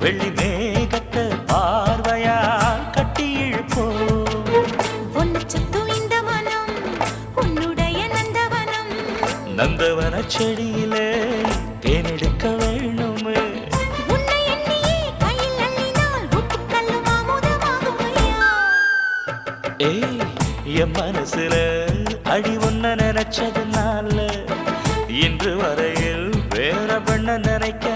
வெள்ளி மேகத்தை பார்வையா கட்டி இழுப்போ ஒன்னு சுத்தும் இந்த மனம் உன்னுடைய நந்தவனம் நந்தவன செடியிலே தேனெடுக்க வேணுமே உன்னை எண்ணியே கையில் அள்ளினால் உப்புக்கல்லும் அமுதமாகுமையா ஏய் என் மனசுல அடி ஒன்ன நினைச்சதுனால இன்று வரையில் வேற பண்ண நினைக்க